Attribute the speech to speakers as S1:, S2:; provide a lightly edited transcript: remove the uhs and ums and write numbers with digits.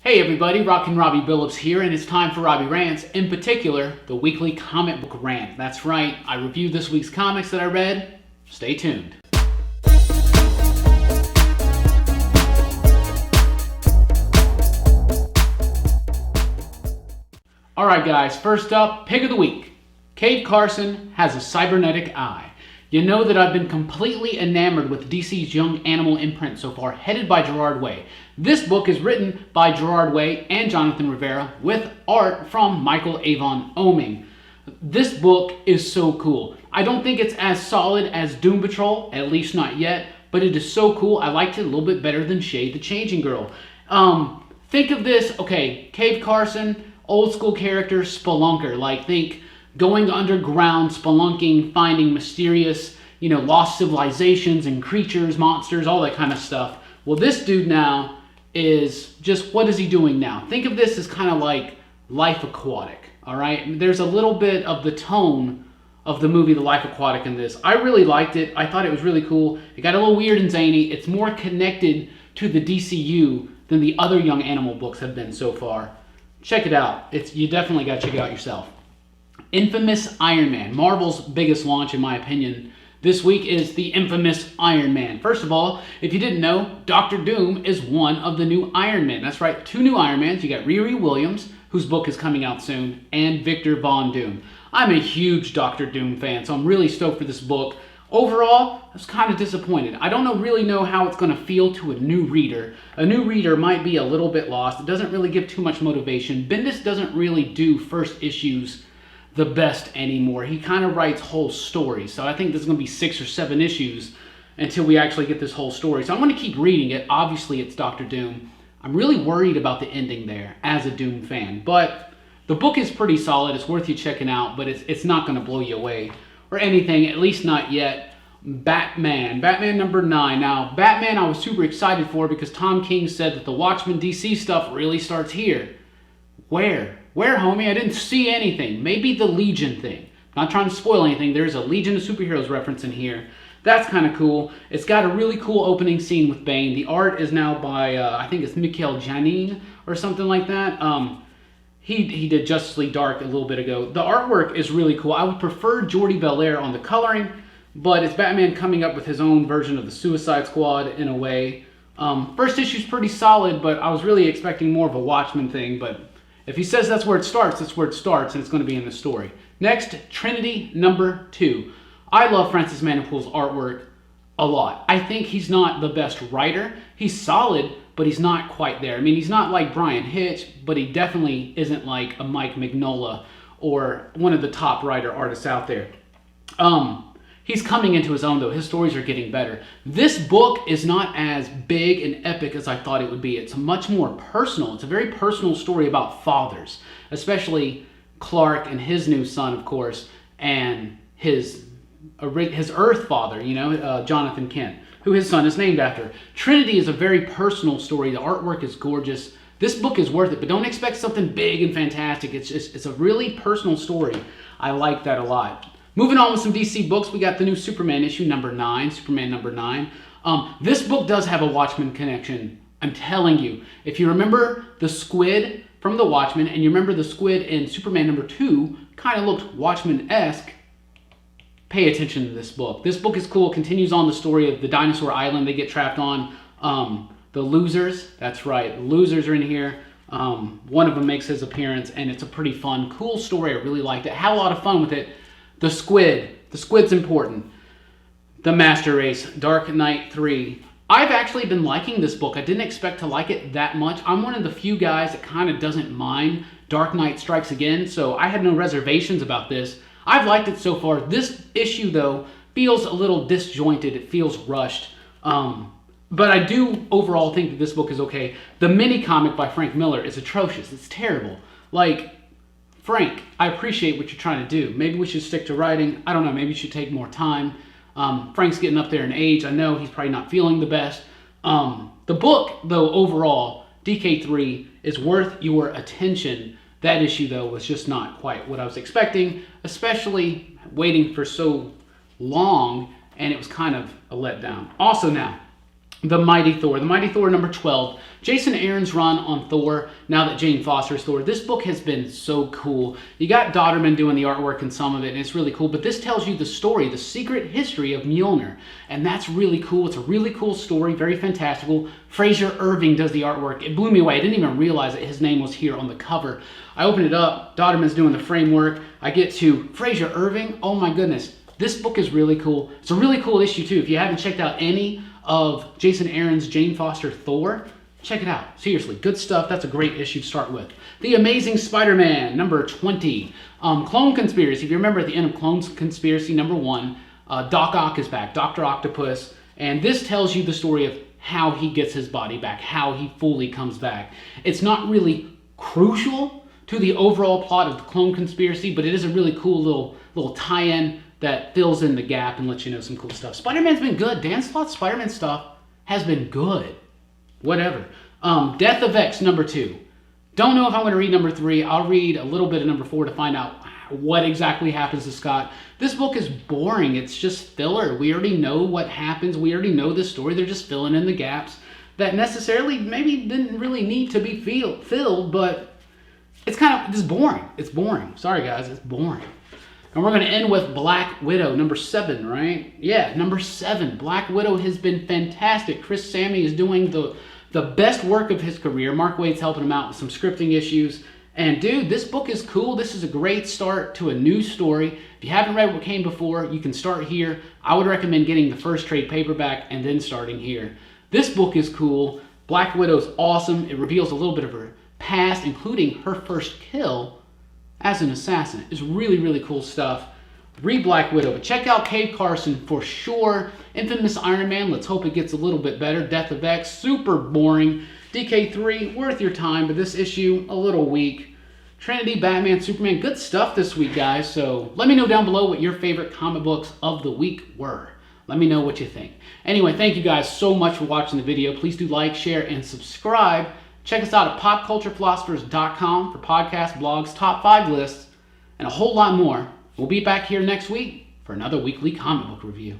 S1: Hey everybody, Rockin Robbie Billups here, and it's time for Robbie Rants, in particular, the weekly comic book rant. That's right, I reviewed this week's comics that I read. Stay tuned. Alright guys, first up, pick of the week. Cave Carson has a cybernetic eye. You know that I've been completely enamored with DC's Young Animal imprint so far, headed by Gerard Way. This book is written by Gerard Way and Jonathan Rivera with art from Michael Avon Oeming. This book is so cool. I don't think it's as solid as Doom Patrol, at least not yet, but it is so cool. I liked it a little bit better than Shade the Changing Girl. Think of this, okay, Cave Carson, old school character, spelunker, like think going underground, spelunking, finding mysterious, lost civilizations and creatures, monsters, all that kind of stuff. Well, this dude now is just, what is he doing now? Think of this as kind of like Life Aquatic, all right? There's a little bit of the tone of the movie The Life Aquatic in this. I really liked it. I thought it was really cool. It got a little weird and zany. It's more connected to the DCU than the other Young Animal books have been so far. Check it out. You definitely got to check it out yourself. Infamous Iron Man, Marvel's biggest launch in my opinion. This week is the infamous Iron Man. First of all, if you didn't know, Dr. Doom is one of the new Iron Men. That's right, 2 new Iron Mans. You got Riri Williams, whose book is coming out soon, and Victor Von Doom. I'm a huge Dr. Doom fan, so I'm really stoked for this book. Overall, I was kind of disappointed. I don't really know how it's going to feel to a new reader. A new reader might be a little bit lost. It doesn't really give too much motivation. Bendis doesn't really do first issues the best anymore. He kind of writes whole stories. So I think there's going to be 6 or 7 issues until we actually get this whole story. So I'm going to keep reading it. Obviously, it's Dr. Doom. I'm really worried about the ending there as a Doom fan. But the book is pretty solid. It's worth you checking out, but it's not going to blow you away or anything, at least not yet. Batman number 9. Now, Batman I was super excited for because Tom King said that the Watchmen DC stuff really starts here. Where, homie? I didn't see anything. Maybe the Legion thing. Not trying to spoil anything. There's a Legion of Superheroes reference in here. That's kind of cool. It's got a really cool opening scene with Bane. The art is now by, I think it's Michael Janin or something like that. He did Justice League Dark a little bit ago. The artwork is really cool. I would prefer Jordi Belair on the coloring, but it's Batman coming up with his own version of the Suicide Squad in a way. First issue's pretty solid, but I was really expecting more of a Watchmen thing, but if he says that's where it starts, that's where it starts, and it's going to be in the story. Next, Trinity number 2. I love Francis Manapul's artwork a lot. I think he's not the best writer. He's solid, but he's not quite there. I mean, he's not like Brian Hitch, but he definitely isn't like a Mike Mignola or one of the top writer artists out there. He's coming into his own, though. His stories are getting better. This book is not as big and epic as I thought it would be. It's much more personal. It's a very personal story about fathers, especially Clark and his new son, of course, and his Earth father, Jonathan Kent, who his son is named after. Trinity is a very personal story. The artwork is gorgeous. This book is worth it, but don't expect something big and fantastic. It's a really personal story. I like that a lot. Moving on with some DC books, we got the new Superman issue, number 9, Superman number 9. This book does have a Watchmen connection, I'm telling you. If you remember the squid from the Watchmen, and you remember the squid in Superman number 2, kind of looked Watchmen-esque, pay attention to this book. This book is cool. It continues on the story of the dinosaur island they get trapped on. The losers, that's right, the losers are in here. One of them makes his appearance, and it's a pretty fun, cool story. I really liked it. Had a lot of fun with it. The squid's important. The Master Race, Dark Knight 3. I've actually been liking this book. I didn't expect to like it that much. I'm one of the few guys that kind of doesn't mind Dark Knight Strikes Again, so I had no reservations about this. I've liked it so far. This issue, though, feels a little disjointed. It feels rushed. But I do overall think that this book is okay. The mini comic by Frank Miller is atrocious. It's terrible. Like, Frank, I appreciate what you're trying to do. Maybe we should stick to writing. I don't know. Maybe you should take more time. Frank's getting up there in age. I know he's probably not feeling the best. The book, though, overall, DK3, is worth your attention. That issue, though, was just not quite what I was expecting, especially waiting for so long, and it was kind of a letdown. Also now, The Mighty Thor. The Mighty Thor number 12. Jason Aaron's run on Thor, now that Jane Foster's Thor. This book has been so cool. You got Dodderman doing the artwork in some of it, and it's really cool. But this tells you the story, the secret history of Mjolnir. And that's really cool. It's a really cool story, very fantastical. Fraser Irving does the artwork. It blew me away. I didn't even realize that his name was here on the cover. I opened it up. Dodderman's doing the framework. I get to Fraser Irving. Oh my goodness. This book is really cool. It's a really cool issue too. If you haven't checked out any of Jason Aaron's Jane Foster Thor, check it out. Seriously, good stuff. That's a great issue to start with. The Amazing Spider-Man, number 20. Clone Conspiracy. If you remember at the end of Clone Conspiracy, number 1, Doc Ock is back, Dr. Octopus. And this tells you the story of how he gets his body back, how he fully comes back. It's not really crucial to the overall plot of the Clone Conspiracy, but it is a really cool little tie-in that fills in the gap and lets you know some cool stuff. Spider-Man's been good. Dan Slott's Spider-Man stuff has been good. Whatever. Death of X, number 2. Don't know if I'm going to read number 3. I'll read a little bit of number 4 to find out what exactly happens to Scott. This book is boring. It's just filler. We already know what happens. We already know the story. They're just filling in the gaps that necessarily maybe didn't really need to be filled, but it's kind of just boring. It's boring. Sorry, guys. It's boring. And we're going to end with Black Widow, number 7, right? Yeah, number 7. Black Widow has been fantastic. Chris Samney is doing the best work of his career. Mark Waid's helping him out with some scripting issues. And dude, this book is cool. This is a great start to a new story. If you haven't read what came before, you can start here. I would recommend getting the first trade paperback and then starting here. This book is cool. Black Widow's awesome. It reveals a little bit of her past, including her first kill as an assassin. It's really, really cool stuff. Read Black Widow, but check out Cave Carson for sure. Infamous Iron Man, let's hope it gets a little bit better. Death of X, super boring. DK3, worth your time, but this issue, a little weak. Trinity, Batman, Superman, good stuff this week, guys. So let me know down below what your favorite comic books of the week were. Let me know what you think. Anyway, thank you guys so much for watching the video. Please do like, share, and subscribe. Check us out at popculturephilosophers.com for podcasts, blogs, top 5 lists, and a whole lot more. We'll be back here next week for another weekly comic book review.